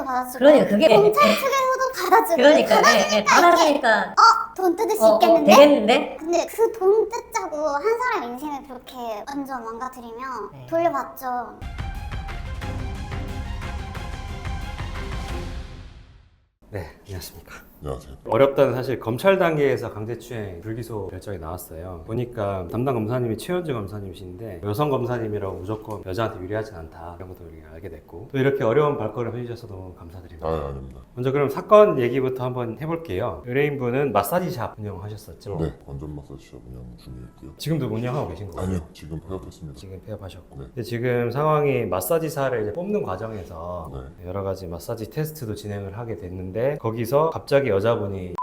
받아주고 그러니까 그게 경찰 측에서도 받아주고 그러니까 받아주니까 받아주니까 돈 뜯을 수 있겠는데? 되겠는데? 근데 그 돈 뜯자고 한 사람 인생을 그렇게 완전 망가뜨리면 네. 돌려받죠. 네, 안녕하십니까. 안녕하세요. 어렵다는 사실 검찰 단계에서 강제추행 불기소 결정이 나왔어요. 보니까 담당 검사님이 최현주 검사님이신데 여성 검사님이라고 무조건 여자한테 유리하진 않다 이런 것도 우리가 알게 됐고 또 이렇게 어려운 발걸음 해주셔서 너무 감사드립니다. 아닙니다. 먼저 그럼 사건 얘기부터 한번 해볼게요. 의뢰인분은 마사지샵 운영하셨었죠? 네, 건전 마사지샵 운영 중이고요. 지금도 운영하고 계신 거예요? 아니요, 지금 폐업했습니다. 지금 폐업하셨고 네. 근데 지금 상황이 마사지사를 이제 뽑는 과정에서 네. 여러 가지 마사지 테스트도 진행을 하게 됐는데 거기서 갑자기 여자분이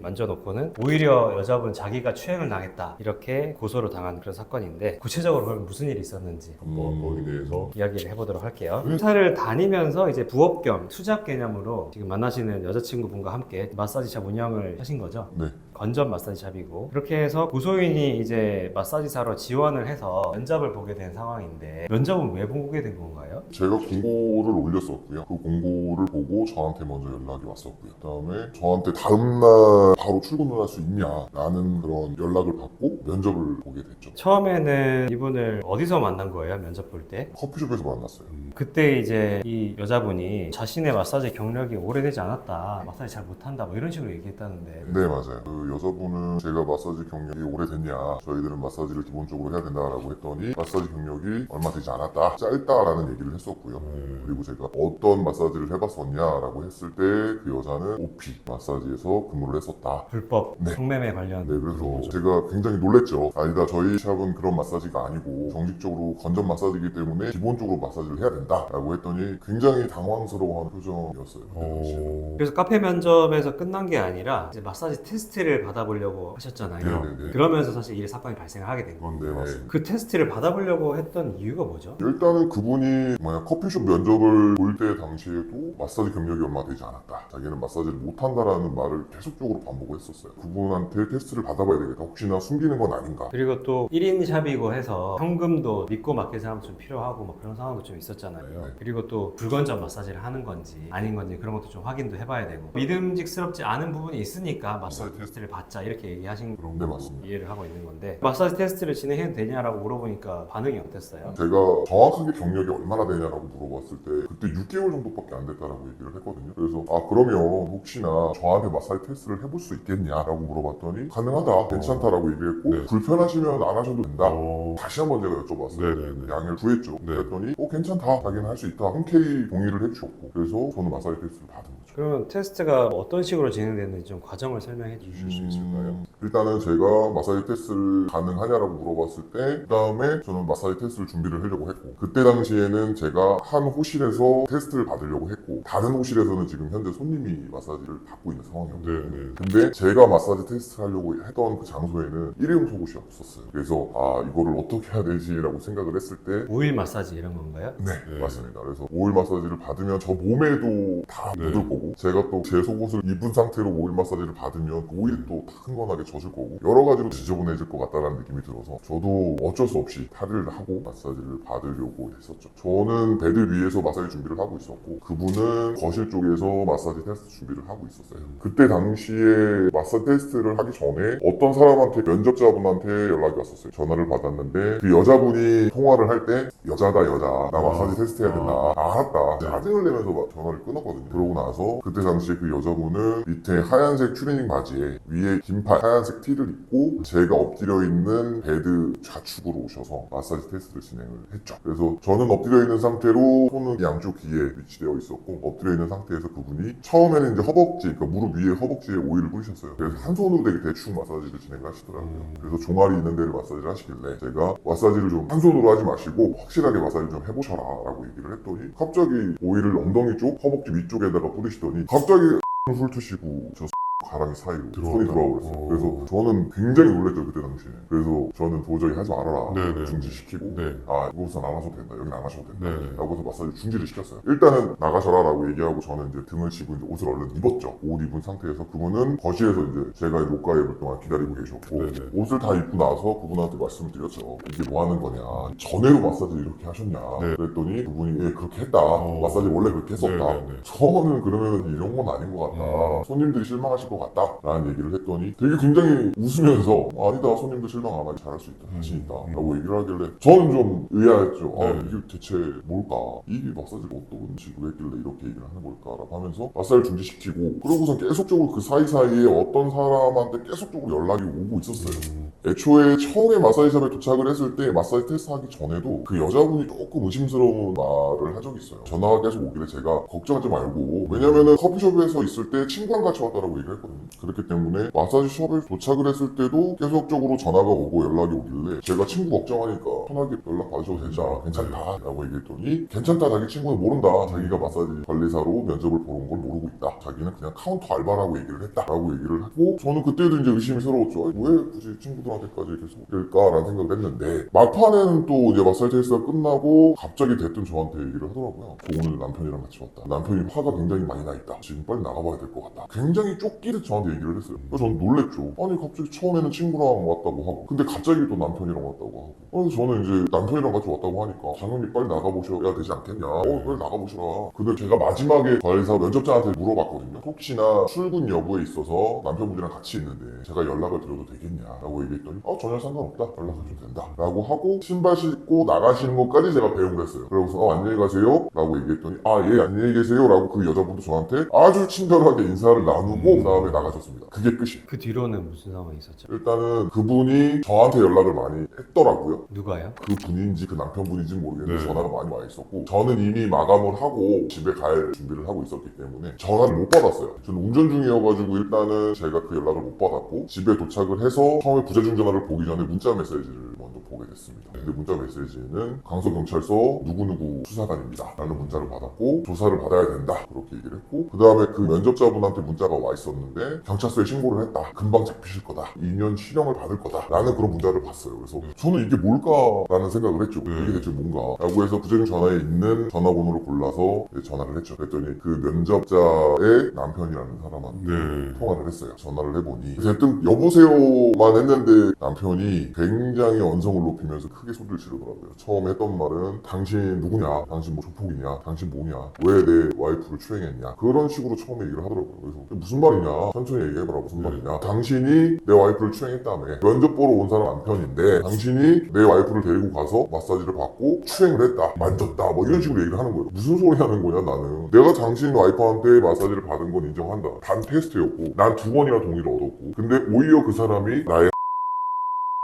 만져놓고는 오히려 여자분 자기가 추행을 당했다 이렇게 고소를 당한 그런 사건인데 구체적으로 그럼 무슨 일이 있었는지 한번 거기에 대해서 이야기를 해보도록 할게요. 회사를 다니면서 이제 부업 겸 투잡 개념으로 지금 만나시는 여자친구분과 함께 마사지샵 운영을 하신 거죠? 네, 건전 마사지샵이고 그렇게 해서 고소인이 이제 마사지사로 지원을 해서 면접을 보게 된 상황인데 면접은 왜 보게 된 건가요? 제가 공고를 올렸었고요. 그 공고를 보고 저한테 먼저 연락이 왔었고요. 그다음에 저한테 다음날 바로 출근을 할 수 있냐라는 그런 연락을 받고 면접을 보게 됐죠. 처음에는 이분을 어디서 만난 거예요? 면접 볼 때? 커피숍에서 만났어요. 그때 이제 이 여자분이 자신의 마사지 경력이 오래되지 않았다, 마사지 잘 못한다, 뭐 이런 식으로 얘기했다는데. 네, 맞아요. 그 여자분은 제가 마사지 경력이 오래됐냐, 저희들은 마사지를 기본적으로 해야 된다라고 했더니 마사지 경력이 얼마 되지 않았다, 짧다라는 얘기를 했었고요. 그리고 제가 어떤 마사지를 해봤었냐라고 했을 때 그 여자는 OP 마사지에서 근무를 했었다. 불법 네. 성매매 관련. 네, 그래서 제가 굉장히 놀랬죠. 아니다, 저희 샵은 그런 마사지가 아니고 정식적으로 건전 마사지이기 때문에 기본적으로 마사지를 해야 된다라고 했더니 굉장히 당황스러워하는 표정이었어요. 그때 당시에. 그래서 카페 면접에서 끝난 게 아니라 이제 마사지 테스트를 받아보려고 하셨잖아요. 네네네. 그러면서 사실 이 사건이 발생을 하게 된 거예요. 네, 맞습니다. 그 테스트를 받아보려고 했던 이유가 뭐죠? 일단은 그분이 뭐냐 커피숍 면접을 볼 때 당시에도 마사지 경력이 얼마 되지 않았다. 자기는 마사지를 못한다라는 말을 계속적으로 반복을 했었어요. 그분한테 테스트를 받아봐야 되겠다. 혹시나 숨기는 건 아닌가. 그리고 또 1인 샵이고 해서 현금도 믿고 맡길 사람 좀 필요하고 뭐 그런 상황도 좀 있었잖아요. 네. 그리고 또 불건전 마사지를 하는 건지 아닌 건지 그런 것도 좀 확인도 해봐야 되고 믿음직스럽지 않은 부분이 있으니까 마사지 테스트를 받자 이렇게 얘기하신 네, 걸로 맞습니다. 이해를 하고 있는 건데 마사지 테스트를 진행해도 되냐라고 물어보니까 반응이 어땠어요? 제가 정확하게 경력이 얼마나 되냐라고 물어봤을 때 그때 6개월 정도밖에 안 됐다라고 얘기를 했거든요. 그래서 그러면 혹시나 저한테 마사지 테스트를 해볼 수 있겠냐라고 물어봤더니 가능하다, 괜찮다라고 얘기했고 네. 불편하시면 안 하셔도 된다. 다시 한번 제가 여쭤봤어요. 네네네. 양해를 구했죠. 네. 그랬더니 괜찮다, 자기는 할 수 있다, 흔쾌히 동의를 해주셨고 그래서 저는 마사지 테스트를 받은 거죠. 그러면 테스트가 어떤 식으로 진행됐는지 좀 과정을 설명해 주실 수 있을까요? 일단은 제가 마사지 테스트를 가능하냐라고 물어봤을 때 그 다음에 저는 마사지 테스트를 준비를 하려고 했고 그때 당시에는 제가 한 호실에서 테스트를 받으려고 했고 다른 호실에서는 지금 현재 손님이 마사지를 받고 있는 상황이었거든요. 네. 근데 제가 마사지 테스트 하려고 했던 그 장소에는 일회용 속옷이 없었어요. 그래서 이거를 어떻게 해야 되지라고 생각을 했을 때 오일 마사지 이런 건가요? 네, 네. 맞습니다. 그래서 오일 마사지를 받으면 저 몸에도 다 네. 묻을 거고 제가 또 제 속옷을 입은 상태로 오일 마사지를 받으면 그 오일이 또 타근건하게 젖을 거고 여러 가지로 지저분해질 것 같다는 느낌이 들어서 저도 어쩔 수 없이 탈의를 하고 마사지를 받으려고 했었죠. 저는 베드 위에서 마사지 준비를 하고 있었고 그분은 거실 쪽에서 마사지 테스트 준비를 하고 있었어요. 그때 당시에 마사지 테스트를 하기 전에 어떤 사람한테 면접자분한테 연락이 왔었어요. 전화를 받았는데 그 여자분이 통화를 할 때 여자다 여자 나 마사지 테스트 해야 된다. 알았다. 짜증을 내면서 막 전화를 끊었거든요. 그러고 나서 그때 당시에 그 여자분은 밑에 하얀색 트레이닝 바지에 위에 긴팔 하얀색 티를 입고 제가 엎드려 있는 베드 좌측으로 오셔서 마사지 테스트를 진행을 했죠. 그래서 저는 엎드려 있는 상태로 손은 양쪽 귀에 위치되어 있었고 엎드려 있는 상태에서 그분이 처음에는 이제 허벅지, 그러니까 무릎 위에 허벅지에 오일을 뿌리셨어요. 그래서 한 손으로 되게 대충 마사지를 진행을 하시더라고요. 그래서 종아리 있는 데를 마사지를 하시길래 제가 마사지를 좀 한 손으로 하지 마시고 확실하게 마사지 좀 해보셔라 라고 얘기를 했더니 갑자기 오일을 엉덩이 쪽, 허벅지 위쪽에다가 뿌리시더니 갑자기 훑으시고 저 가랑이 사이로 들어왔다. 손이 들어오고 그랬어요. 오. 그래서 저는 굉장히 놀랐죠 그때 당시에. 그래서 저는 도저히 하지 말아라. 네네. 중지시키고 네. 아 이곳은 안 하셔도 된다. 여기는 안 하셔도 된다. 네네. 라고 해서 마사지 중지를 시켰어요. 일단은 나가셔라 라고 얘기하고 저는 이제 등을 치고 이제 옷을 얼른 입었죠. 옷 입은 상태에서 그분은 거실에서 이제 제가 녹화 예을 동안 기다리고 계셨고 네네. 옷을 다 입고 나서 그분한테 말씀을 드렸죠. 이게 뭐 하는 거냐. 전에도 마사지를 이렇게 하셨냐. 네. 그랬더니 그분이 예 그렇게 했다. 마사지 원래 그렇게 했었다. 네네네. 저는 그러면 이런 건 아닌 것 같다. 손님들이 실망하실 것 같다. 라는 얘기를 했더니 되게 굉장히 웃으면서 아니다. 손님들 실망 안 하게 잘할 수 있다. 자신 있다. 라고 얘기를 하길래 저는 좀 의아했죠. 아 네. 이게 대체 뭘까? 이게 마사지가 어떤 식으로 했길래 이렇게 얘기를 하는 걸까? 라고 하면서 마사지를 중지시키고 그러고선 계속적으로 그 사이사이에 어떤 사람한테 계속적으로 연락이 오고 있었어요. 애초에 처음에 마사지샵에 도착을 했을 때 마사지 테스트 하기 전에도 그 여자분이 조금 의심스러운 말을 한 적이 있어요. 전화가 계속 오길래 제가 걱정하지 말고 왜냐면은 커피숍에서 있을 때 친구랑 같이 왔다라고 얘기를 했거든요. 그렇기 때문에 마사지숍에 도착을 했을 때도 계속적으로 전화가 오고 연락이 오길래 제가 친구 걱정하니까 편하게 연락 받으셔도 되잖아. 괜찮다 라고 얘기했더니 괜찮다. 자기 친구는 모른다. 자기가 마사지 관리사로 면접을 보러 온 걸 모르고 있다. 자기는 그냥 카운터 알바라고 얘기를 했다 라고 얘기를 하고 저는 그때도 이제 의심이 새로웠죠. 아니, 왜 굳이 친구들한테까지 계속 이럴까라는 생각을 했는데 막판에는 또 이제 마사지 테스트가 끝나고 갑자기 대뜸 저한테 얘기를 하더라고요. 저 오늘 남편이랑 같이 왔다. 남편이 화가 굉장히 많이 나 있다. 지금 빨리 나가봐야 될 것 같다. 굉장히 쫓기듯 저한테 얘기를 했어요. 그래서 저는 놀랬죠. 아니 갑자기 처음에는 친구랑 왔다고 하고 근데 갑자기 또 남편이랑 왔다고 하고 그래서 저는 이제 남편이랑 같이 왔다고 하니까 당연히 빨리 나가보셔야 되지 않겠냐. 빨리 나가보시라. 근데 제가 마지막에 관리사 면접자한테 물어봤거든요. 혹시나 출근 여부에 있어서 남편분이랑 같이 있는데 제가 연락을 드려도 되겠냐라고 얘기했더니 전혀 상관없다. 연락하셔도 된다. 라고 하고 신발 신고 나가시는 것까지 제가 배웅을 했어요. 그러고서 안녕히 가세요 라고 얘기했더니 예 안녕히 계세요 라고 그 여자분도 저한테 아주 친절하게 인사를 나누고 그 다음에 나가셨습니다. 그게 끝이에요. 그 뒤로는 무슨 상황이 있었죠? 일단은 그분이 저한테 연락을 많이 했더라고요. 누가요? 그 분인지 그 남편분인지 모르겠는데 네. 전화가 많이 와 있었고 저는 이미 마감을 하고 집에 갈 준비를 하고 있었기 때문에 전화를 못 받았어요. 저는 운전 중이어가지고 일단은 제가 그 연락을 못 받았고 집에 도착을 해서 처음에 부재중 전화를 보기 전에 문자 메시지를 먼저 보게 됐습니다. 근데 문자 메시지는 강서경찰서 누구누구 수사관입니다 라는 문자를 받았고 조사를 받아야 된다 그렇게 얘기를 했고 그 다음에 그 면접자분한테 문자가 와 있었는데 경찰서에 신고를 했다. 금방 잡히실 거다. 2년 실형을 받을 거다 라는 그런 문자를 봤어요. 그래서 저는 이게 뭘까라는 생각을 했죠. 이게 대체 뭔가 라고 해서 부재중 전화에 있는 전화번호를 골라서 전화를 했죠. 그랬더니 그 면접자의 남편이라는 사람한테 네. 통화를 했어요. 전화를 해보니 대뜸 여보세요만 했는데 남편이 굉장히 언성을 높이면서 크게 소리를 지르더라고요. 처음에 했던 말은 당신 누구냐? 당신 뭐 조폭이냐? 당신 뭐냐? 왜 내 와이프를 추행했냐? 그런 식으로 처음에 얘기를 하더라고요. 그래서 무슨 말이냐? 천천히 얘기해봐라. 무슨 말이냐? 당신이 내 와이프를 추행했다며. 면접 보러 온 사람 남편인데 당신이 내 와이프를 데리고 가서 마사지를 받고 추행을 했다. 만졌다. 뭐 이런 식으로 얘기를 하는 거예요. 무슨 소리 하는 거냐 나는. 내가 당신 와이프한테 마사지를 받은 건 인정한다. 단 테스트였고 난 2번이나 동의를 얻었고 근데 오히려 그 사람이 나의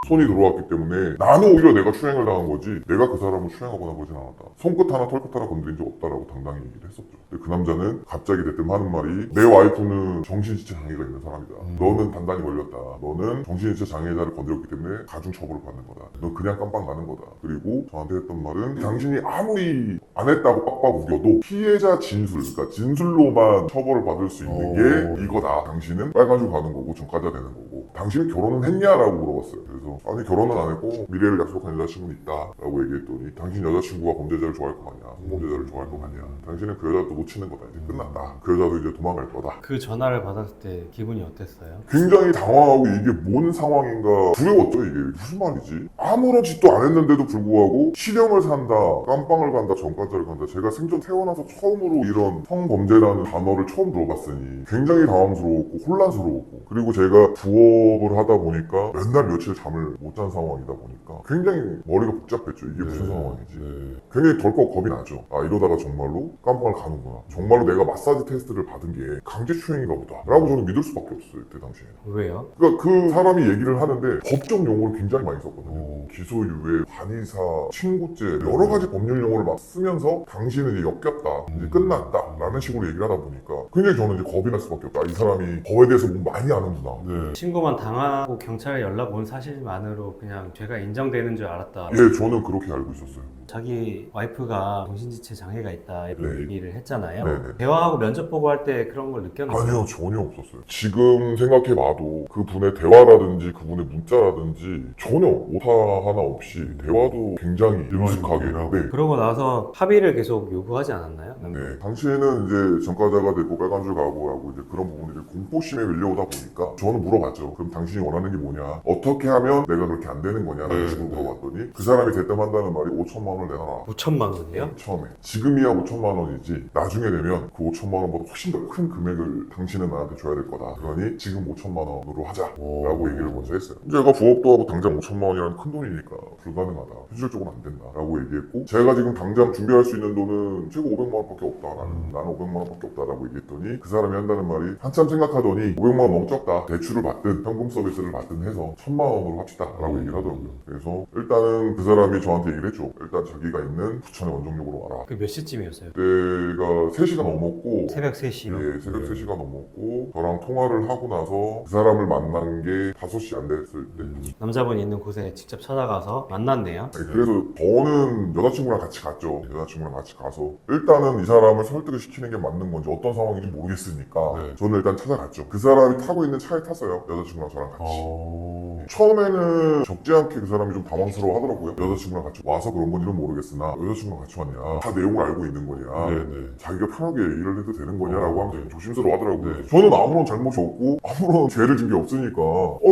손이 들어왔기 때문에 나는 오히려 내가 추행을 당한 거지 내가 그 사람을 추행하거나 그러진 않았다. 손끝 하나 털끝 하나 건드린 적 없다라고 당당히 얘기를 했었죠. 근데 그 남자는 갑자기 대뜸 하는 말이 내 와이프는 정신지체 장애가 있는 사람이다. 너는 단단히 걸렸다. 너는 정신지체 장애자를 건드렸기 때문에 가중 처벌을 받는 거다. 너 그냥 깜빵 가는 거다. 그리고 저한테 했던 말은 당신이 아무리 안 했다고 빡빡 우겨도 피해자 진술 그러니까 진술로만 처벌을 받을 수 있는 게 이거다. 당신은 빨간줄 가는 거고 전과자 되는 거고 당신은 결혼은 했냐라고 물어봤어요. 그래서 아니 결혼은 안 했고 미래를 약속한 여자친구는 있다 라고 얘기했더니 당신 여자친구가 범죄자를 좋아할 거 아니야. 성범죄자를 좋아할 거 아니야. 당신은 그 여자도 놓치는 거다. 이제 끝났다. 그 여자도 이제 도망갈 거다. 그 전화를 받았을 때 기분이 어땠어요? 굉장히 당황하고 이게 뭔 상황인가 두려웠죠. 이게 무슨 말이지? 아무런 짓도 안 했는데도 불구하고 실형을 산다, 깜빵을 간다, 전과자를 간다. 제가 생전 태어나서 처음으로 이런 성범죄라는 단어를 처음 들어봤으니 굉장히 당황스러웠고 혼란스러웠고 그리고 제가 부업을 하다 보니까 몇 날 며칠 잠을 못 잔 상황이다 보니까 굉장히 머리가 복잡했죠. 이게 무슨 상황이지? 네. 굉장히 덜컥 겁이 나죠. 이러다가 정말로 깜빵을 가는구나. 정말로 내가 마사지 테스트를 받은 게 강제추행인가 보다 라고 저는 믿을 수밖에 없었어요. 그때 당시에. 왜요? 그러니까 그 사람이 얘기를 하는데 법적 용어를 굉장히 많이 썼거든요. 기소유예, 반의사, 친구죄 여러 가지 법률 용어를 막 쓰면서 당신은 이제 역겹다, 이제 끝났다 라는 식으로 얘기를 하다 보니까 굉장히 저는 이제 겁이 날 수밖에 없다. 이 사람이 법에 대해서 뭐 많이 아는구나. 네. 친구만 당하고 경찰에 연락 온 사실만으로 그냥 죄가 인정되는 줄 알았다. 예, 저는 그렇게 알고 있었어요. 자기 와이프가 정신지체 장애가 있다 이런 네. 얘기를 했잖아요. 네네. 대화하고 면접 보고 할 때 그런 걸 느꼈나요? 아니요, 전혀 없었어요. 지금 생각해봐도 그 분의 대화라든지 그분의 문자라든지 전혀 오타 하나 없이 대화도 굉장히 능숙하게. 네. 그러고 나서 합의를 계속 요구하지 않았나요? 네. 당시에는 이제 전과자가 되고 빨간 줄 가고 하고 이제 그런 부분들이 공포심에 밀려오다 보니까 저는 물어봤죠. 그럼 당신이 원하는 게 뭐냐? 어떻게 하면 내가 그렇게 안 되는 거냐? 라는 식으로 물어봤더니 그 사람이 대뜸한다는 말이 5천만 원을 내놔라. 5천만 원이요? 처음에. 지금이야 5천만 원이지 나중에 되면 그 5천만 원보다 훨씬 더 큰 금액을 당신은 나한테 줘야 될 거다. 그러니 지금 5천만 원으로 하자라고 얘기를 먼저 했어요. 제가 부업도 하고 당장 5천만 원이라는 큰 돈이니까 불가능하다. 현실적으로 안 된다라고 얘기했고 제가 지금 당장 준비할 수 있는 돈은 최고 500만 원밖에 없다. 나는 500만 원밖에 없다라고 얘기했더니 그 사람이 한다는 말이 한참 생각하더니 500만 원 너무 적다. 대출을 받든 현금 서비스를 받든 해서 1,000만 원으로 합시다라고 얘기를 하더라고요. 그래서 일단은 그 사람이 저한테 얘기를 했죠. 일단 자기가 있는 부천의 원정역으로 와라. 그 몇 시쯤이었어요? 그때가 3시가 넘었고 새벽 3시요? 네, 새벽 3시가 넘었고 저랑 통화를 하고 나서 그 사람을 만난 게 5시 안 됐을 때 남자분이 있는 곳에 직접 찾아가서 만났네요. 아니, 그래서 저는 여자친구랑 같이 갔죠. 여자친구랑 같이 가서 일단은 이 사람을 설득을 시키는 게 맞는 건지 어떤 상황인지 모르겠으니까 저는 일단 찾아갔죠. 그 사람이 타고 있는 차에 탔어요. 여자친구랑 저랑 같이. 처음에는 적지 않게 그 사람이 좀 당황스러워 하더라고요. 여자친구랑 같이 와서 그런 건지는 모르겠으나 여자친구랑 같이 왔냐, 다 내용을 알고 있는 거냐, 자기가 편하게 일을 해도 되는 거냐라고 하면서 조심스러워 하더라고요. 저는 아무런 잘못이 없고 아무런 죄를 진 게 없으니까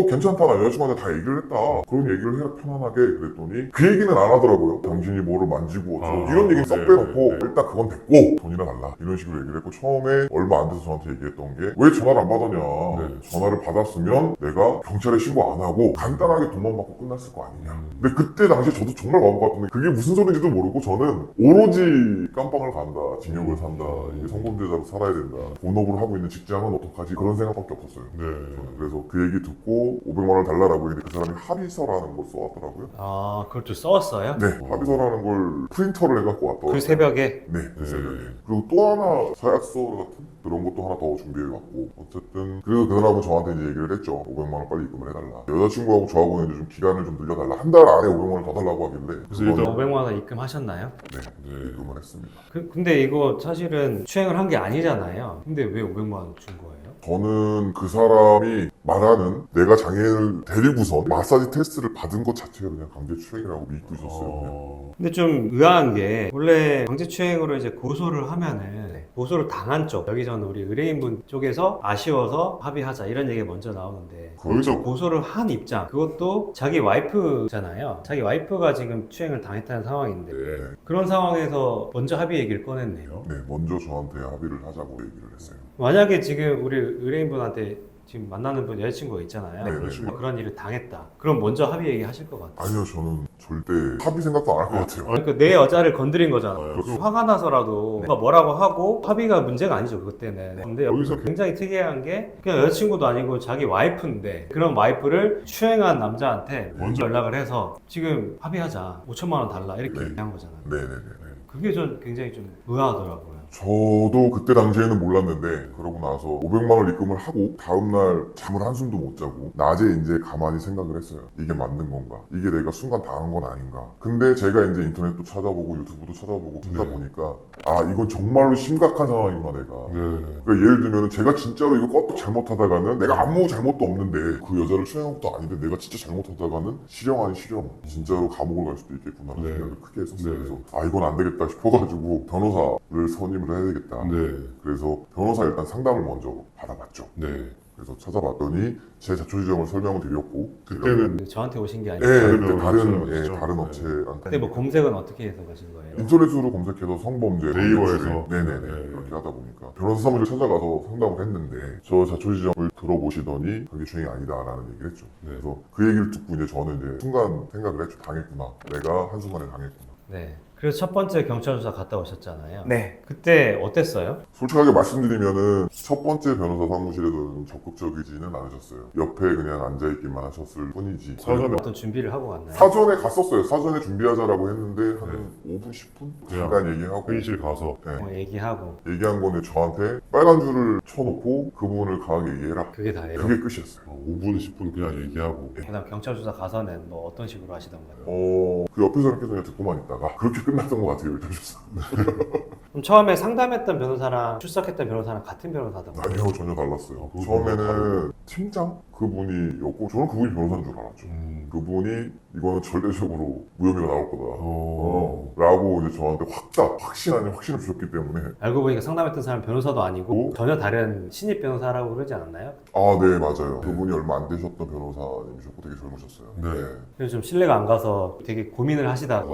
괜찮다, 나 여자친구한테 다 얘기를 했다, 그런 얘기를 해라 편안하게. 그랬더니 그 얘기는 안 하더라고요. 당신이 뭐를 만지고 어쩌고 이런 얘기는 쏙 빼놓고 일단 그건 됐고 돈이나 달라 이런 식으로 얘기를 했고, 처음에 얼마 안 돼서 저한테 얘기했던 게 왜 전화를 안 받았냐, 전화를 받았으면 내가 경찰에 신고 안 하고 간단하게 돈만 받고 끝났을 거 아니냐. 근데 그때 당시에 저도 정말 바보 같은데 그게 무슨 소리인지도 모르고 저는 오로지 깜빵을 간다, 징역을 산다, 이게 성범죄자로 살아야 된다, 본업을 하고 있는 직장은 어떡하지, 그런 생각밖에 없었어요. 그래서 그 얘기 듣고 500만 원을 달라라고 했는데 그 사람이 합의서라는 걸 써왔더라고요. 아, 그걸 또 써왔어요? 네, 합의서라는 걸 프린터를 해갖고 왔더라고요. 그 새벽에? 네, 그 새벽에. 그리고 또 하나 서약서 같은 그런 것도 하나 더 준비해갖고, 어쨌든 그래서 그 사람은 저한테 이제 얘기를 했죠. 500만 원 빨리 입금을 해달라. 여자친구하고 저하고는 이제 좀 기간을 좀 늘려달라. 한 달 안에 500만 원 더 달라고 하길래 그래서 일단 500만 원 입금하셨나요? 네, 입금을 했습니다. 근데 이거 사실은 추행을 한 게 아니잖아요. 근데 왜 500만 원 준 거예요? 저는 그 사람이 말하는 내가 장애인을 데리고선 마사지 테스트를 받은 것 자체가 그냥 강제추행이라고 믿고 있었어요. 그냥. 근데 좀 의아한 게 원래 강제추행으로 이제 고소를 하면은 고소를 당한 쪽, 여기서는 우리 의뢰인분 쪽에서 아쉬워서 합의하자 이런 얘기가 먼저 나오는데 그렇죠. 고소를 한 입장, 그것도 자기 와이프잖아요. 자기 와이프가 지금 추행을 당했다는 상황인데 네, 그런 상황에서 먼저 합의 얘기를 꺼냈네요. 네, 먼저 저한테 합의를 하자고 얘기를 했어요. 만약에 지금 우리 의뢰인분한테 지금 만나는 분 여자친구가 있잖아요. 네, 여자친구. 그런 일을 당했다. 그럼 먼저 합의 얘기 하실 것 같아요. 아니요, 저는 절대 합의 생각도 안 할 것 같아요. 그러니까 내 여자를 건드린 거잖아요. 그렇죠. 화가 나서라도 뭔가 뭐라고 하고 합의가 문제가 아니죠, 그때는. 근데 여기서 굉장히 특이한 게 그냥 여자친구도 아니고 자기 와이프인데 그런 와이프를 추행한 남자한테 먼저 연락을 해서 지금 합의하자, 5천만 원 달라 이렇게 네. 얘기한 거잖아요. 네네네. 그게 전 굉장히 좀 의아하더라고요. 저도 그때 당시에는 몰랐는데 그러고 나서 500만 원 입금을 하고 다음날 잠을 한숨도 못 자고 낮에 이제 가만히 생각을 했어요. 이게 맞는 건가? 이게 내가 순간 당한 건 아닌가? 근데 제가 이제 인터넷도 찾아보고 유튜브도 찾아보고 하다 보니까 아, 이건 정말로 심각한 상황이구나 내가. 그러니까 예를 들면 제가 진짜로 이거 껐도 잘못하다가는 내가 아무 잘못도 없는데 그 여자를 추행한 것도 아닌데 내가 진짜 잘못하다가는 실형 아닌 실형, 진짜로 감옥을 갈 수도 있겠구나라는 생각을 크게 했었어요. 그래서 아, 이건 안 되겠다 싶어가지고 변호사를 선임을 해야 되겠다. 그래서 변호사 일단 상담을 먼저 받아봤죠. 그래서 찾아봤더니 제 자초지종을 설명을 드렸고 그때는 저한테 오신 게 아니고 다른 업체한테 그때 뭐 검색은 어떻게 해서 가신 거예요? 인터넷으로 검색해서 성범죄 네이버에서. 그렇게 하다 보니까 변호사 사무실 찾아가서 상담을 했는데 저 자초지종을 들어보시더니 강제추행이 아니다라는 얘기를 했죠. 그래서 그 얘기를 듣고 이제 저는 이제 순간 생각을 했죠. 당했구나. 내가 한순간에 당했구나. 네. 그래서 첫 번째 경찰 조사 갔다 오셨잖아요. 네. 그때 어땠어요? 솔직하게 말씀드리면은 첫 번째 변호사 사무실에서는 적극적이지는 않으셨어요. 옆에 그냥 앉아있기만 하셨을 뿐이지. 어떤 준비를 하고 갔나요? 사전에 갔었어요. 사전에 준비하자라고 했는데 한 5분, 10분? 잠깐 얘기하고 회의실 가서 얘기하고 얘기한 거는 저한테 빨간 줄을 쳐놓고 그 부분을 강하게 얘기해라. 그게 다예요? 그게 끝이었어요. 5분, 10분 그냥 얘기하고 그다음 경찰 조사 가서는 뭐 어떤 식으로 하시던가요? 그 옆에서 이렇게 그냥 듣고만 있다가 그렇게 끝났던 것 같아요. 일단 조사. 그럼 처음에 상담했던 변호사랑 출석했던 변호사랑 같은 변호사다. 아니요, 전혀 달랐어요. 그거 처음에는 팀장 그분이었고 저는 그분이 변호사인 줄 알았죠. 그분이 이거는 절대적으로 무혐의가 나올 거다. 라고 이제 저한테 확신 아닌 확신을 주셨기 때문에. 알고 보니까 상담했던 사람 변호사도 아니고 전혀 다른 신입 변호사라고 그러지 않았나요? 아, 네, 맞아요. 그분이 얼마 안 되셨던 변호사님이셨고 되게 젊으셨어요. 네. 그래서 좀 신뢰가 안 가서 되게 고민을 하시다가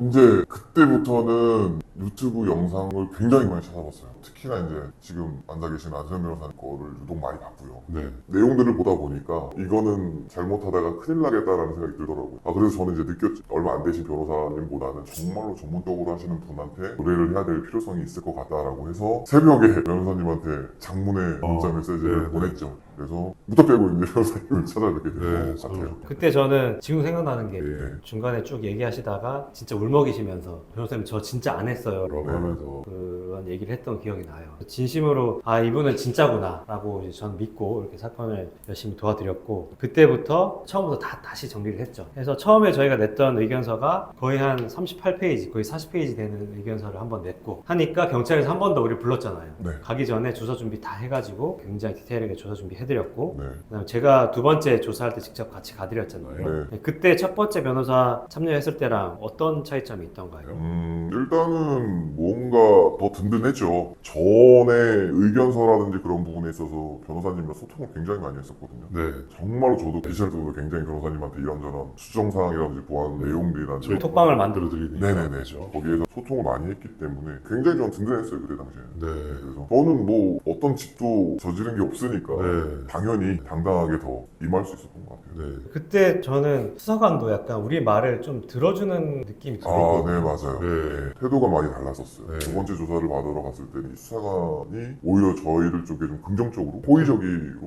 이제 그때부터는 유튜브 영상을 굉장히 많이 찾아봤어요. 특히나 이제 지금 앉아 계신 안세현 변호사님 거를 유독 많이 봤고요. 네. 내용들을 보다 보니까 이거는 잘못하다가 큰일 나겠다라는 생각이 들더라고요. 그래서 저는 이제 느꼈죠. 얼마 안 되신 변호사님보다는 정말로 전문적으로 하시는 분한테 의뢰를 해야 될 필요성이 있을 것 같다라고 해서 새벽에 변호사님한테 장문의 문자 메시지를 네, 보냈죠. 그래서 무턱대고 이제 변호사님을 찾아뵙게 된 것 같아요. 그때 저는 지금 생각나는 게 네. 중간에 쭉 얘기하시다가 진짜 울먹이시면서 변호사님 저 진짜 안 했어요 라고 네. 하면서 그런 얘기를 했던 기억이 나요. 진심으로 아 이분은 진짜구나 라고 이제 전 믿고 이렇게 사건을 열심히 도와드렸고 그때부터 처음부터 다시 정리를 했죠. 그래서 처음에 저희가 냈던 의견서가 거의 한 38페이지 거의 40페이지 되는 의견서를 한번 냈고 하니까 경찰에서 한 번 더 우리 불렀잖아요. 네. 가기 전에 조사 준비 다 해가지고 굉장히 디테일하게 조사 준비해드렸고 네. 그다음에 제가 두 번째 조사할 때 직접 같이 가드렸잖아요. 네. 그때 첫 번째 변호사 참여했을 때랑 어떤 차이점이 있던가요? 일단은 뭔가 더 든든했죠. 전에 의견서라든지 그런 부분에 있어서 변호사님이랑 소통을 굉장히 많이 했었거든요. 네. 정말로 저도 디지털 쪽으로 굉장히 변호사님한테 이런저런 수정사항이라든지 보완 내용들이라든지 톡방을 만들어 들어드리니까. 네네네. 거기에서 소통을 많이 했기 때문에 굉장히 좀 든든했어요. 그때 당시에. 네. 그래서 저는 뭐 어떤 짓도 저지른 게 없으니까 네. 당연히 당당하게 더 임할 수 있었던 것 같아요. 네. 그때 저는 수사관도 약간 우리 말을 좀 들어주는 느낌이 아, 들고 네, 맞아요. 네. 태도가 많이 달랐었어요. 네. 두 번째 조사를 받으러 갔을 때는 이 수사관이 오히려 저희들 쪽에 좀 긍정적으로, 호의적으로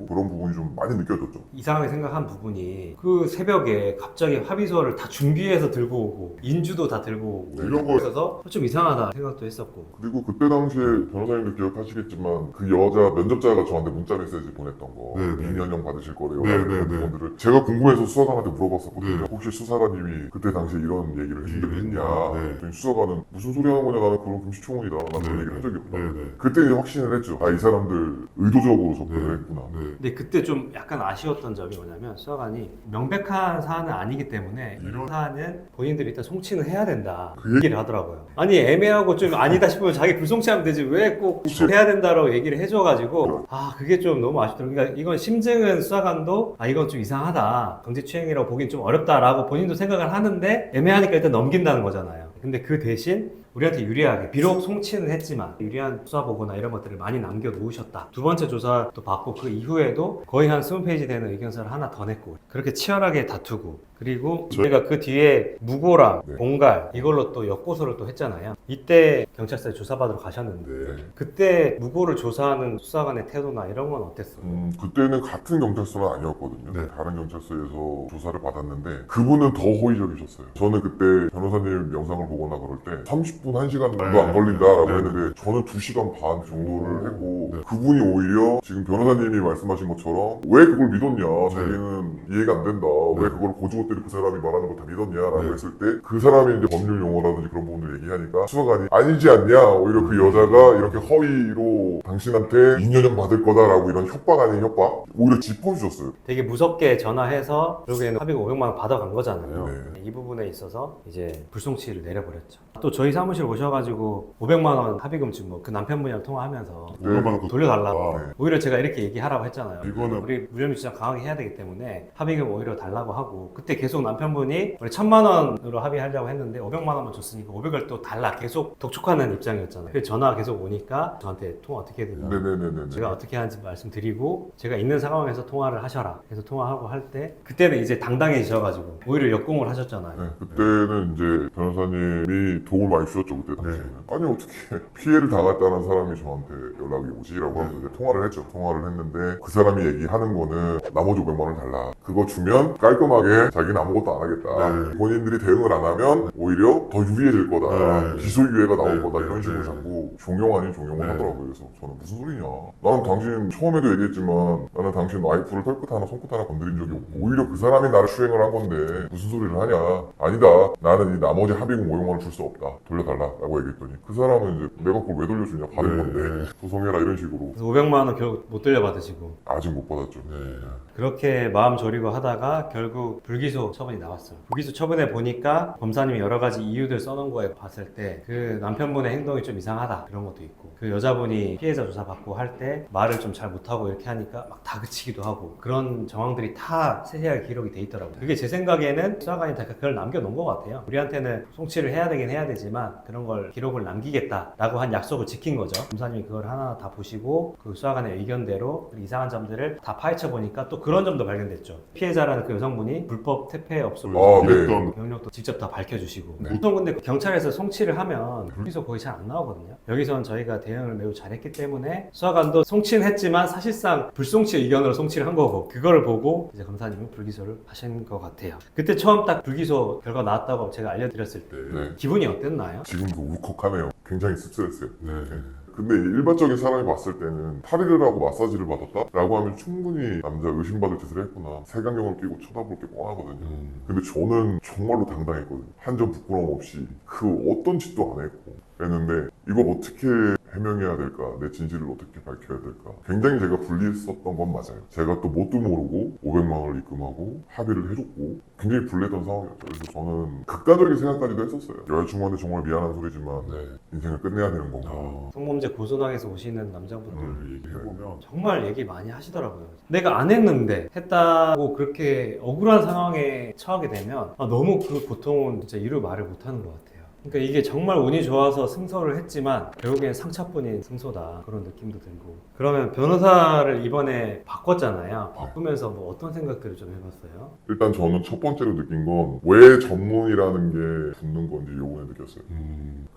그런 부분이 좀 많이 느껴졌죠. 이상하게 생각한 부분이 그 새벽에 갑자기 합의서를 다 준비해서 들고 오고 인주도 다 들고 오고 네. 이런 거 있어서 좀 이상하다 생각도 했었고 그리고 그때 당시에 변호사님도 기억하시겠지만 그 여자 면접자가 저한테 문자 메시지 보냈던 거 네, 네. 2년형 받으실 거래요. 네, 라는 네, 그런 네. 부분들을 제가 궁금해서 수사관한테 물어봤었거든요. 네. 혹시 수사관님이 그때 당시에 이런 얘기를 했냐. 네. 그랬더니 수사관은 무슨 소리 하는 거냐, 나는 그런 금시초문이다. 나는 그런 네. 얘기를 한 적이 없다. 네, 네. 그때 이제 확신을 했죠. 아, 이 사람들 의도적으로 접근을 네. 했구나. 네. 근데 그때 좀 약간 아쉬웠던 점이 뭐냐면 수사관이 명백한 사안은 아니기 때문에 이런 사안은 본인들이 일단 송치는 해야 된다 그 얘기를 하더라고요. 아니 애매하고 좀 아니다 싶으면 자기 불송치하면 되지 왜 꼭 해야 된다라고 얘기를 해줘가지고 아 그게 좀 너무 아쉽더라고요. 그러니까 이건 심증은 수사관도 아 이건 좀 이상하다 강제추행이라고 보긴 좀 어렵다라고 본인도 생각을 하는데 애매하니까 일단 넘긴다는 거잖아요. 근데 그 대신 우리한테 유리하게 비록 송치는 했지만 유리한 수사보고나 이런 것들을 많이 남겨놓으셨다. 두 번째 조사도 받고 그 이후에도 거의 한 20페이지 되는 의견서를 하나 더 냈고 그렇게 치열하게 다투고 그리고 저희가 그 뒤에 무고랑 네. 공갈 이걸로 또 역고소를 또 했잖아요. 이때 경찰서에 조사받으러 가셨는데 네. 그때 무고를 조사하는 수사관의 태도나 이런 건 어땠어요? 그때는 같은 경찰서는 아니었거든요. 네. 다른 경찰서에서 조사를 받았는데 그분은 더 호의적이셨어요. 저는 그때 변호사님 영상을 보거나 그럴 때 30분, 1시간 정도 안 걸린다라고 네. 했는데 저는 2시간 반 정도를 했고 네. 그분이 오히려 지금 변호사님이 말씀하신 것처럼 왜 그걸 믿었냐, 자기는 이해가 안 된다, 왜 그걸 고주고대로 그 사람이 말하는 거 다 믿었냐라고 네. 했을 때 그 사람이 이제 법률 용어라든지 그런 부분을 얘기하니까 수사관이 아니지 않냐, 오히려 그 여자가 이렇게 허위로 당신한테 2년형 받을 거다라고 이런 협박 아닌 협박 오히려 짚어주셨어요. 되게 무섭게 전화해서 결국에는 합의금 500만 원 받아간 거잖아요. 네. 이 부분에 있어서 이제 불송치를 내려버렸죠. 또 저희 사무실 오셔가지고 500만 원 합의금 지금 뭐 그 남편분이랑 통화하면서 500만 원 돌려달라고. 네. 오히려 제가 이렇게 얘기하라고 했잖아요. 이거는 우리 무혐의 주장 강하게 해야 되기 때문에 합의금 오히려 달라고 하고 그때 계속 남편분이 우리 1000만 원으로 합의하려고 했는데 500만 원만 줬으니까 500을 또 달라 계속 독촉하는 입장이었잖아요. 그래서 전화가 계속 오니까 저한테 통화 어떻게 해야 되냐. 네네네네. 제가 어떻게 하는지 말씀드리고 제가 있는 상황에서 통화를 하셔라. 그래서 통화하고 할 때 그때는 이제 당당해지셔가지고 오히려 역공을 하셨잖아요. 네, 그때는 이제 변호사님이 도움을 많이 주셨죠. 있었죠 그때 당시에는. 아니 어떻게 피해를 당했다는 사람이 저한테 연락이 오지라고 하면서 이제 통화를 했죠. 통화를 했는데 그 사람이 얘기하는 거는 나머지 500만 원 달라. 그거 주면 깔끔하게 자기는 아무것도 안 하겠다. 본인들이 대응을 안 하면 오히려 더 유리해질 거다. 기소유예가 나올 거다. 이런 식으로 자꾸 종용 아닌 종용을 하더라고요. 그래서 저는 무슨 소리냐. 나는 당신 처음에도 얘기했지만 나는 당신 와이프를 털끝 하나 손끝 하나 건드린 적이 없고 오히려 그 사람이 나를 추행을 한 건데 무슨 소리를 하냐. 아니다. 나는 이 나머지 합의금 500만 원 줄 수 없다. 돌려달라라고 얘기했더니 그 사람은 이제 내가 그걸 왜 돌려주냐. 받은 건데 소송해라 이런 식으로. 그래서 500만 원 결국 못 돌려받으시고 아직 못 받았죠. 그렇게 마음 졸이고 하다가 결국 불기소 처분이 나왔어요. 불기소 처분에 보니까 검사님이 여러 가지 이유들 써놓은 거에 봤을 때 그 남편분의 행동이 좀 이상하다 그런 것도 있고 그 여자분이 피해자 조사 받고 할 때 말을 좀 잘 못하고 이렇게 하니까 막 다그치기도 하고 그런 정황들이 다 세세하게 기록이 돼 있더라고요. 그게 제 생각에는 수사관이 다 그걸 남겨놓은 것 같아요. 우리한테는 송치를 해야 되긴 해야 되지만 그런 걸 기록을 남기겠다라고 한 약속을 지킨 거죠. 검사님이 그걸 하나 다 보시고 그 수사관의 의견대로 이상한 점들을 다 파헤쳐 보니까 또 그런 점도 발견됐죠. 피해자라는 그 여성분이 불법 퇴폐업소를 네. 경력도 직접 다 밝혀주시고 보통 근데 경찰에서 송치를 하면 불기소 거의 잘 안 나오거든요. 여기서는 저희가 대응을 매우 잘했기 때문에 수사관도 송치는 했지만 사실상 불송치 의견으로 송치를 한 거고 그거를 보고 이제 검사님은 불기소를 하신 것 같아요. 그때 처음 딱 불기소 결과 나왔다고 제가 알려드렸을 때 기분이 어땠나요? 지금도 울컥하네요. 굉장히 씁쓸했어요. 근데 일반적인 사람이 봤을 때는 탈의를 하고 마사지를 받았다? 라고 하면 충분히 남자 의심받을 짓을 했구나. 색안경을 끼고 쳐다볼 게 뻔하거든요. 근데 저는 정말로 당당했거든요. 한 점 부끄러움 없이 그 어떤 짓도 안 했고 했는데 이걸 어떻게 해명해야 될까? 내 진실을 어떻게 밝혀야 될까? 굉장히 제가 불리했었던 건 맞아요. 제가 또 뭣도 모르고 500만 원을 입금하고 합의를 해줬고 굉장히 불리했던 상황이었죠. 그래서 저는 극단적인 생각까지도 했었어요. 여자친구한테 정말 미안한 소리지만 인생을 끝내야 되는 건가? 성범죄 고소당해서 오시는 남자분들 얘기해보면 정말 얘기 많이 하시더라고요. 내가 안 했는데 했다고 그렇게 억울한 상황에 처하게 되면 너무 그 고통은 진짜 이루 말을 못하는 것 같아요. 그러니까 이게 정말 운이 좋아서 승소를 했지만 결국엔 상처뿐인 승소다 그런 느낌도 들고. 그러면 변호사를 이번에 바꿨잖아요. 바꾸면서 뭐 어떤 생각들을 좀 해봤어요? 일단 저는 첫 번째로 느낀 건 왜 전문이라는 게 붙는 건지 요번에 느꼈어요.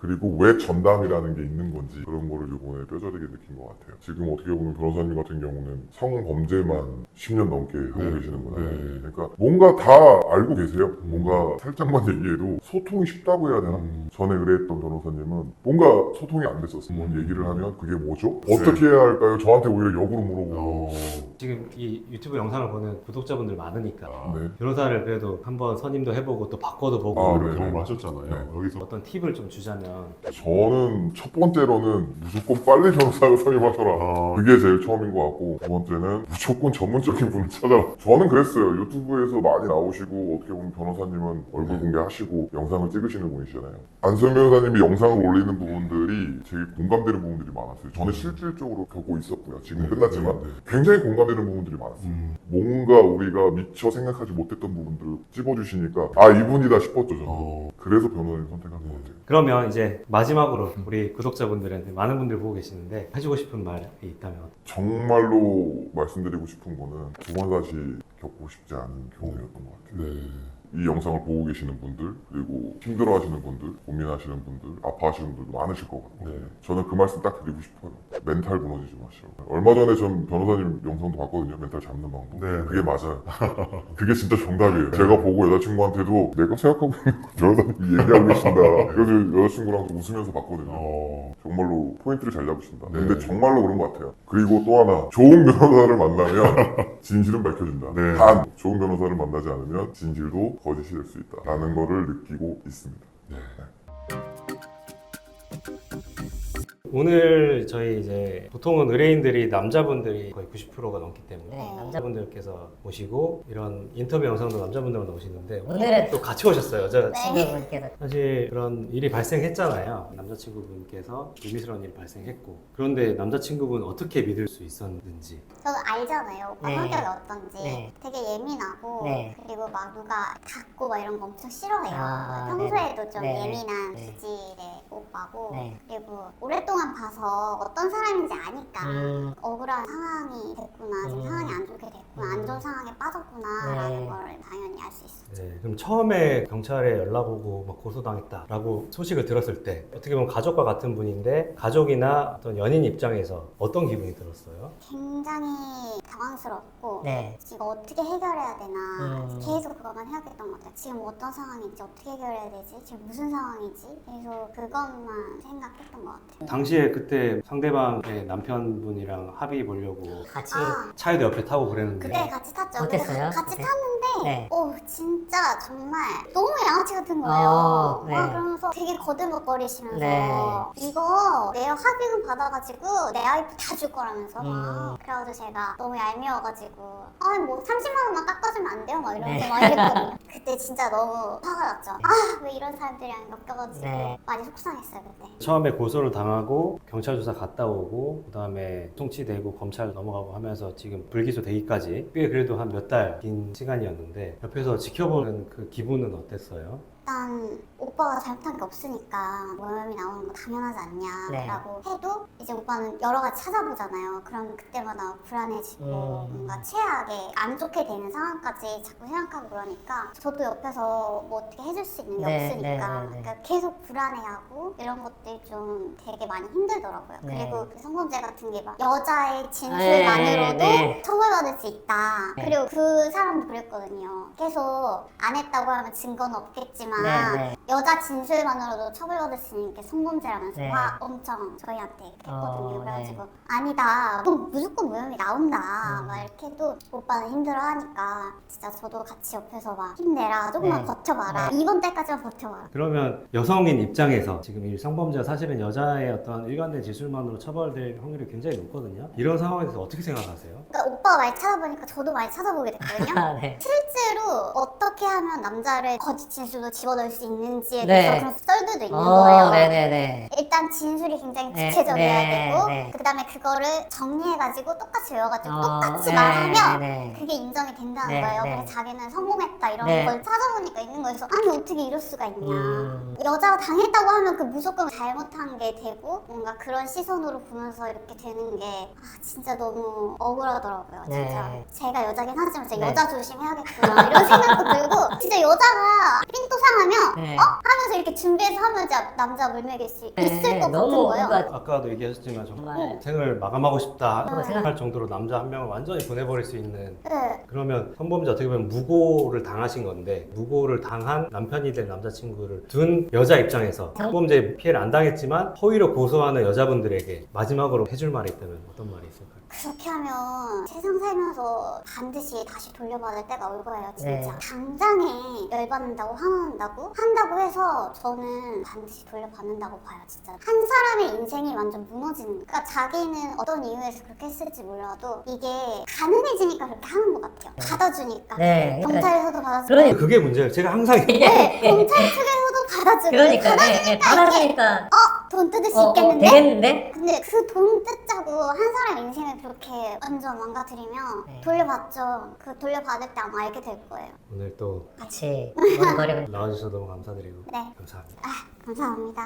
그리고 왜 전담이라는 게 있는 건지 그런 거를 요번에 뼈저리게 느낀 것 같아요. 지금 어떻게 보면 변호사님 같은 경우는 성범죄만 10년 넘게 하고 계시는구나. 그러니까 뭔가 다 알고 계세요. 뭔가 살짝만 얘기해도 소통이 쉽다고 해야 되나? 전에 의뢰했던 변호사님은 뭔가 소통이 안 됐었어요. 뭔 얘기를 하면 그게 뭐죠? 어떻게 해야 할까요? 저한테 오히려 역으로 물어보고. 지금 이 유튜브 영상을 보는 구독자분들 많으니까 네. 변호사를 그래도 한번 선임도 해보고 또 바꿔도 보고 그런 경험 하셨잖아요. 여기서 어떤 팁을 좀 주자면 저는 첫 번째로는 무조건 빨리 변호사를 선임하셔라. 그게 제일 처음인 것 같고 두 번째는 무조건 전문적인 분을 찾아라. 저는 그랬어요. 유튜브에서 많이 나오시고 어떻게 보면 변호사님은 얼굴 공개하시고 영상을 찍으시는 분이시잖아요. 안소영 변호사님이 영상을 올리는 부분들이 되게 공감되는 부분들이 많았어요. 저는 실질적으로 겪고 있었고요. 지금 끝났지만 굉장히 공감되는 부분들이 많았어요. 뭔가 우리가 미처 생각하지 못했던 부분들을 찝어주시니까 이분이다 싶었죠. 저는. 그래서 변호사님 선택한 것 같아요. 그러면 이제 마지막으로 우리 구독자분들한테 많은 분들 보고 계시는데 해주고 싶은 말이 있다면 정말로 말씀드리고 싶은 거는 두 번 다시 겪고 싶지 않은 경험이었던 것 같아요. 이 영상을 보고 계시는 분들 그리고 힘들어하시는 분들 고민하시는 분들 아파하시는 분들도 많으실 것 같고 저는 그 말씀 딱 드리고 싶어요. 멘탈 무너지지 마시라고. 얼마 전에 전 변호사님 영상도 봤거든요. 멘탈 잡는 방법. 그게 맞아요. 그게 진짜 정답이에요. 제가 보고 여자친구한테도 내가 생각하고 있는 거 변호사님이 얘기하고 계신다. 그래서 여자친구랑 웃으면서 봤거든요. 정말로 포인트를 잘 잡으신다. 근데 정말로 그런 것 같아요. 그리고 또 하나 좋은 변호사를 만나면 진실은 밝혀진다. 단 좋은 변호사를 만나지 않으면 진실도 거짓이 될 수 있다라는 거를 느끼고 있습니다. 오늘 저희 이제 보통은 의뢰인들이 남자분들이 거의 90%가 넘기 때문에 네. 남자분들께서 오시고 이런 인터뷰 영상도 남자분들만 오시는데 오늘은 또 같이 오셨어요. 친구분께서 사실 그런 일이 발생했잖아요. 남자친구분께서 불미스러운 일이 발생했고 그런데 남자친구분 어떻게 믿을 수 있었는지 저도 알잖아요. 오빠 네. 성격이 어떤지. 네. 되게 예민하고 네. 그리고 막 누가 닫고 막 이런 거 엄청 싫어해요. 아, 평소에도 좀 네. 예민한 네. 기질의 오빠고 네. 그리고 오랫동안 오랫동안 봐서 어떤 사람인지 아니까 억울한 상황이 됐구나, 지금 상황이 안 좋게 됐구나, 안 좋은 상황에 빠졌구나라는 네. 걸 당연히 알 수 있었죠. 네, 그럼 처음에 경찰에 연락 오고 막 고소당했다라고 소식을 들었을 때 어떻게 보면 가족과 같은 분인데 가족이나 어떤 연인 입장에서 어떤 기분이 들었어요? 굉장히 당황스럽고 네. 이거 어떻게 해결해야 되나 계속 그것만 생각했던 것 같아요. 지금 어떤 상황인지 어떻게 해결해야 되지? 지금 무슨 상황이지? 계속 그것만 생각했던 것 같아요. 당시에 그때 상대방의 남편분이랑 합의 보려고 같이 차에도 옆에 타고 그랬는데 그때 같이 탔죠. 어땠어요? 같이 그때? 탔는데 네. 진짜 정말 너무 양아치 같은 거예요. 네. 그러면서 되게 거들먹거리시면서 네. 이거 내 합의금 받아가지고 내 와이프 다 줄 거라면서 막 그래가지고 제가 너무 얄미워가지고 아니 뭐 30만 원만 깎아주면 안 돼요? 막 이러면서 네. 막 이랬거든요. 그때 진짜 너무 화가 났죠. 왜 이런 사람들이랑 엮여가지고 네. 많이 속상했어요 그때. 처음에 고소를 당하고 경찰 조사 갔다 오고 그다음에 통치되고 검찰 넘어가고 하면서 지금 불기소 되기까지 꽤 그래도 한 몇 달 긴 시간이었는데 옆에서 지켜보는 그 기분은 어땠어요? 일단 오빠가 잘못한 게 없으니까 모욕이 나오는 거 당연하지 않냐라고 해도 이제 오빠는 여러 가지 찾아보잖아요. 그럼 그때마다 불안해지고 뭔가 최악의 안 좋게 되는 상황까지 자꾸 생각하고 그러니까 저도 옆에서 뭐 어떻게 해줄 수 있는 게 네, 없으니까 네, 네, 네. 그러니까 계속 불안해하고 이런 것들이 좀 되게 많이 힘들더라고요. 네. 그리고 그 성범죄 같은 게 막 여자의 진술만으로도 네. 처벌받을 수 있다. 네. 그리고 그 사람도 그랬거든요. 계속 안 했다고 하면 증거는 없겠지만 네. 여자 진술만으로도 처벌받을 수 있는 게 성범죄라면서 네. 막 엄청 저희한테 했거든요. 네. 그래가지고 아니다. 그럼 무조건 무혐의 나온다. 막 이렇게 해도 오빠는 힘들어하니까 진짜 저도 같이 옆에서 막 힘내라. 조금만 네. 버텨봐라. 이번 달까지만 버텨봐라. 그러면 여성인 입장에서 지금 이 성범죄가 사실은 여자의 어떤 일관된 진술만으로 처벌될 확률이 굉장히 높거든요. 이런 상황에서 어떻게 생각하세요? 그러니까 오빠가 많이 찾아보니까 저도 많이 찾아보게 됐거든요. 네. 실제로 어떻게 하면 남자를 거짓 진술로 집어넣을 수 있는지에 네. 대해서 그런 썰들도 있는 거예요. 네네네. 일단 진술이 굉장히 네, 구체적이어야 네, 되고 네. 그 다음에 그거를 정리해가지고 똑같이 외워가지고 똑같이 네, 말하면 네. 그게 인정이 된다는 네, 거예요. 네. 그래서 자기는 성공했다 이런 네. 걸 찾아보니까 있는 거여서 아니 어떻게 이럴 수가 있냐. 여자가 당했다고 하면 그 무조건 잘못한 게 되고 뭔가 그런 시선으로 보면서 이렇게 되는 게 진짜 너무 억울하더라고요. 진짜 네. 제가 여자긴 하지만 진짜 네. 여자 조심해야겠구나 이런 생각도 들고 진짜 여자가 삔또 상하면 네. 하면서 이렇게 준비해서 하면 이제 남자 물먹일 수 있을 것 같은 너무 거예요. 뭔가 아까도 얘기하셨지만 정말 정말. 생을 마감하고 싶다 생각- 할 정도로 남자 한 명을 완전히 보내버릴 수 있는 네. 그러면 성범죄 어떻게 보면 무고를 당하신 건데 무고를 당한 남편이 될 남자친구를 둔 여자 입장에서 성범죄 피해를 안 당했지만 허위로 고소하는 여자분들에게 마지막으로 해줄 말이 있다면 어떤 말이 있을까요? 그렇게 하면 세상 살면서 반드시 다시 돌려받을 때가 올 거예요, 진짜. 네. 당장에 열받는다고 한다고 해서 저는 반드시 돌려받는다고 봐요, 진짜. 한 사람의 인생이 완전 무너지는. 그러니까 자기는 어떤 이유에서 그렇게 했을지 몰라도 이게 가능해지니까 그렇게 하는 것 같아요. 받아주니까. 네. 경찰에서도 받아주고. 그러니까. 그게 문제예요. 제가 항상 네, 경찰 측에서도 받아주고. 그러니까 네. 받아주니까 돈 뜯을 수 있겠는데? 되겠는데? 근데 그 돈 뜯자고 한 사람 인생을 그렇게 완전 망가뜨리면 네. 돌려받죠. 그 돌려받을 때 아마 알게 될 거예요. 오늘 또 같이 머리머리 나와주셔서 너무 감사드리고 네. 감사합니다. 감사합니다.